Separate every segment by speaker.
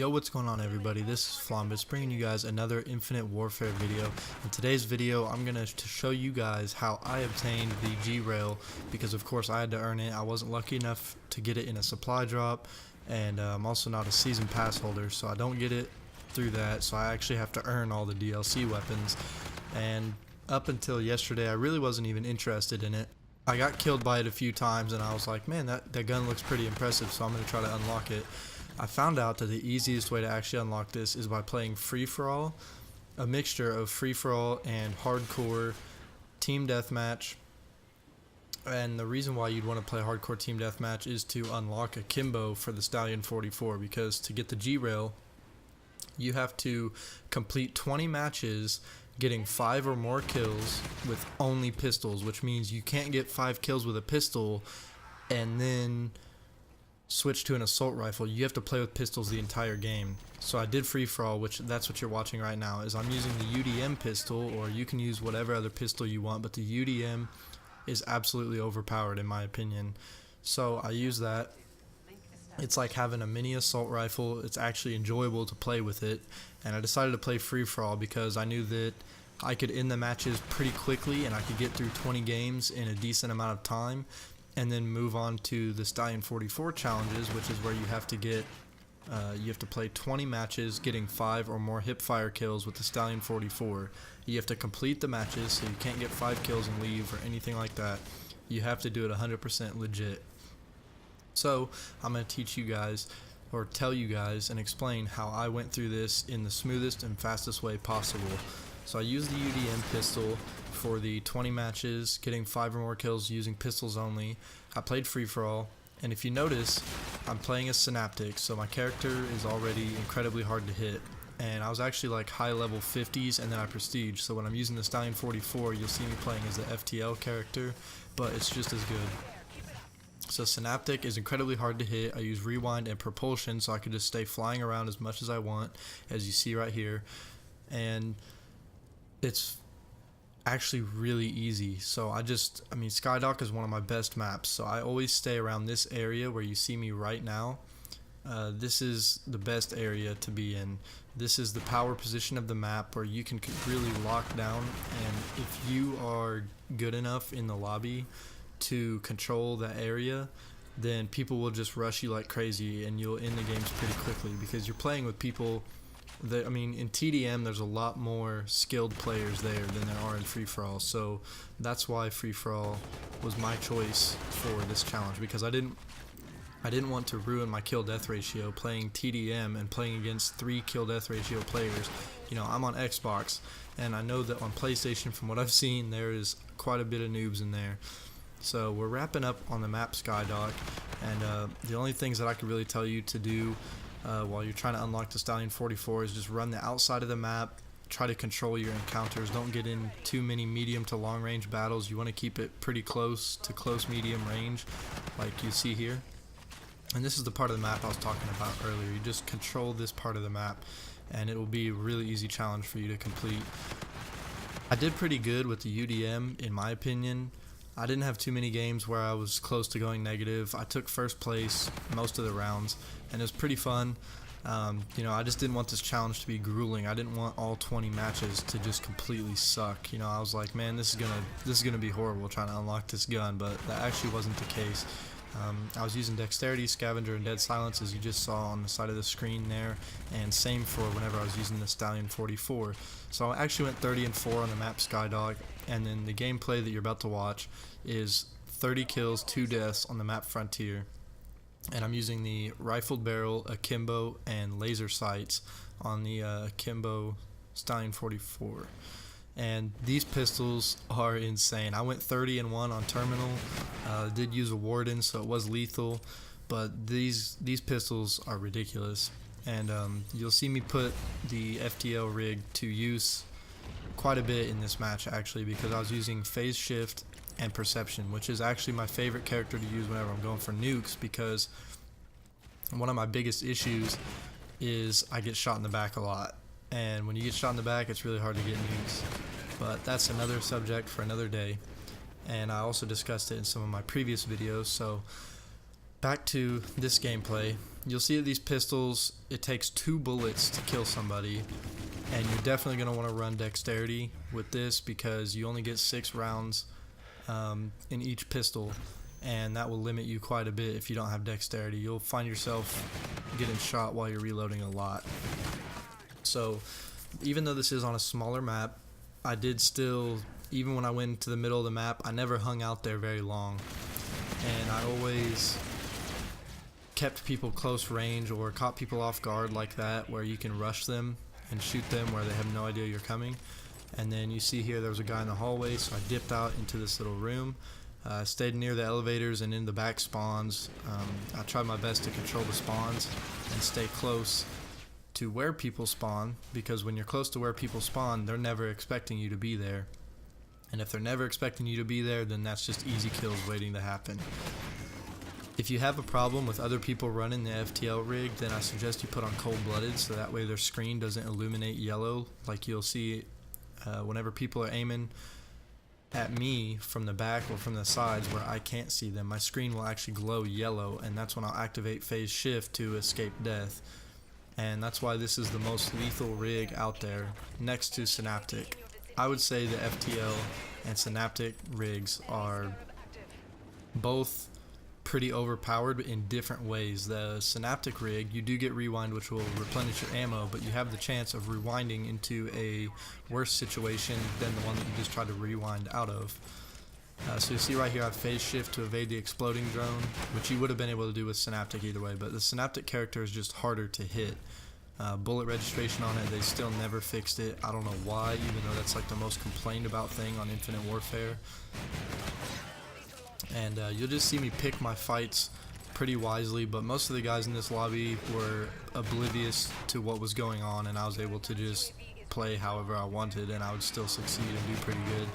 Speaker 1: Yo, what's going on everybody? This is Flombus bringing you guys another Infinite Warfare video. In today's video, I'm going to show you guys how I obtained the G-Rail, because of course I had to earn it. I wasn't lucky enough to get it in a supply drop, and I'm also not a season pass holder, so I don't get it through that, so I actually have to earn all the DLC weapons. And up until yesterday, I really wasn't even interested in it. I got killed by it a few times, and I was like, man, that gun looks pretty impressive, so I'm going to try to unlock it. I found out that the easiest way to actually unlock this is by playing free-for-all, a mixture of free-for-all and hardcore team deathmatch. And the reason why you'd want to play hardcore team deathmatch is to unlock a Kimbo for the Stallion 44, because to get the G-Rail, you have to complete 20 matches getting 5 or more kills with only pistols, which means you can't get 5 kills with a pistol and then switch to an assault rifle. You have to play with pistols the entire game. So I did free-for-all, which that's what you're watching right now, is I'm using the UDM pistol, or you can use whatever other pistol you want, but the UDM is absolutely overpowered in my opinion. So I use that. It's like having a mini assault rifle. It's actually enjoyable to play with it, and I decided to play free-for-all because I knew that I could end the matches pretty quickly and I could get through 20 games in a decent amount of time, and then move on to the Stallion 44 challenges, which is where you have to play 20 matches getting 5 or more hipfire kills with the Stallion 44. You have to complete the matches, so you can't get 5 kills and leave or anything like that. You have to do it 100% legit. So I'm going to teach you guys, or tell you guys and explain how I went through this in the smoothest and fastest way possible. So I used the UDM pistol for the 20 matches, getting 5 or more kills using pistols only. I played free-for-all, and if you notice, I'm playing as Synaptic, so my character is already incredibly hard to hit. And I was actually like high level 50s, and then I prestige, so when I'm using the Stallion 44, you'll see me playing as the FTL character, but it's just as good. So Synaptic is incredibly hard to hit. I use rewind and propulsion, so I can just stay flying around as much as I want, as you see right here. And it's actually really easy. So I mean, Skydock is one of my best maps, so I always stay around this area where you see me right now. This is the best area to be in. This is the power position of the map where you can really lock down, and if you are good enough in the lobby to control that area, then people will just rush you like crazy and you'll end the games pretty quickly, because you're playing with people that, I mean, in TDM there's a lot more skilled players there than there are in free-for-all, so that's why free-for-all was my choice for this challenge, because I didn't want to ruin my kill-death ratio playing TDM and playing against 3 kill-death ratio players. You know, I'm on Xbox, and I know that on PlayStation, from what I've seen, there is quite a bit of noobs in there. So we're wrapping up on the map Skydock, and the only things that I could really tell you to do while you're trying to unlock the Stallion 44 is just run the outside of the map, try to control your encounters, don't get in too many medium to long range battles. You want to keep it pretty close to close medium range like you see here. And this is the part of the map I was talking about earlier. You just control this part of the map and it will be a really easy challenge for you to complete. I did pretty good with the UDM in my opinion. I didn't have too many games where I was close to going negative. I took first place most of the rounds, and it was pretty fun. You know, I just didn't want this challenge to be grueling. I didn't want all 20 matches to just completely suck. You know, I was like, man, this is gonna be horrible trying to unlock this gun, but that actually wasn't the case. I was using Dexterity, Scavenger, and Dead Silence, as you just saw on the side of the screen there, and same for whenever I was using the Stallion 44. So I actually went 30-4 on the map Skydock, and then the gameplay that you're about to watch is 30 kills, 2 deaths on the map Frontier. And I'm using the rifled barrel, akimbo, and laser sights on the akimbo Stallion 44. And these pistols are insane. I went 30-1 on Terminal. Did use a Warden, so it was lethal, but these pistols are ridiculous. And you'll see me put the FTL rig to use quite a bit in this match actually, because I was using phase shift and perception, which is actually my favorite character to use whenever I'm going for nukes, because one of my biggest issues is I get shot in the back a lot. And when you get shot in the back, it's really hard to get nukes. But that's another subject for another day, and I also discussed it in some of my previous videos. So back to this gameplay. you'll see that these pistols, it takes 2 bullets to kill somebody, and you're definitely going to want to run dexterity with this because you only get 6 rounds in each pistol, and that will limit you quite a bit if you don't have dexterity. You'll find yourself getting shot while you're reloading a lot. So even though this is on a smaller map, I did still, even when I went to the middle of the map, I never hung out there very long, and I always kept people close range or caught people off guard like that, where you can rush them and shoot them where they have no idea you're coming. And then you see here there was a guy in the hallway, so I dipped out into this little room, stayed near the elevators and in the back spawns. I tried my best to control the spawns and stay close to where people spawn, because when you're close to where people spawn, they're never expecting you to be there. And if they're never expecting you to be there, then that's just easy kills waiting to happen. If you have a problem with other people running the FTL rig, then I suggest you put on cold-blooded, so that way their screen doesn't illuminate yellow like you'll see whenever people are aiming at me from the back or from the sides where I can't see them. My screen will actually glow yellow, and that's when I'll activate phase shift to escape death. And that's why this is the most lethal rig out there next to Synaptic. I would say the FTL and Synaptic rigs are both pretty overpowered in different ways. The Synaptic rig, you do get rewind, which will replenish your ammo, but you have the chance of rewinding into a worse situation than the one that you just tried to rewind out of. So you see right here I have phase shift to evade the exploding drone, which you would have been able to do with Synaptic either way, but the Synaptic character is just harder to hit. Bullet registration on it, they still never fixed it. I don't know why, even though that's like the most complained about thing on Infinite Warfare. And you'll just see me pick my fights pretty wisely, but most of the guys in this lobby were oblivious to what was going on, and I was able to just play however I wanted, and I would still succeed and do pretty good.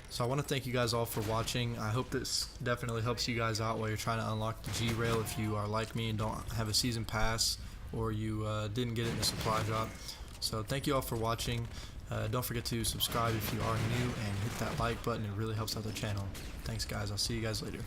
Speaker 1: So I want to thank you guys all for watching. I hope this definitely helps you guys out while you're trying to unlock the G-Rail if you are like me and don't have a season pass, or you didn't get it in a supply drop. So thank you all for watching. Don't forget to subscribe if you are new, and hit that like button. It really helps out the channel. Thanks guys, I'll see you guys later.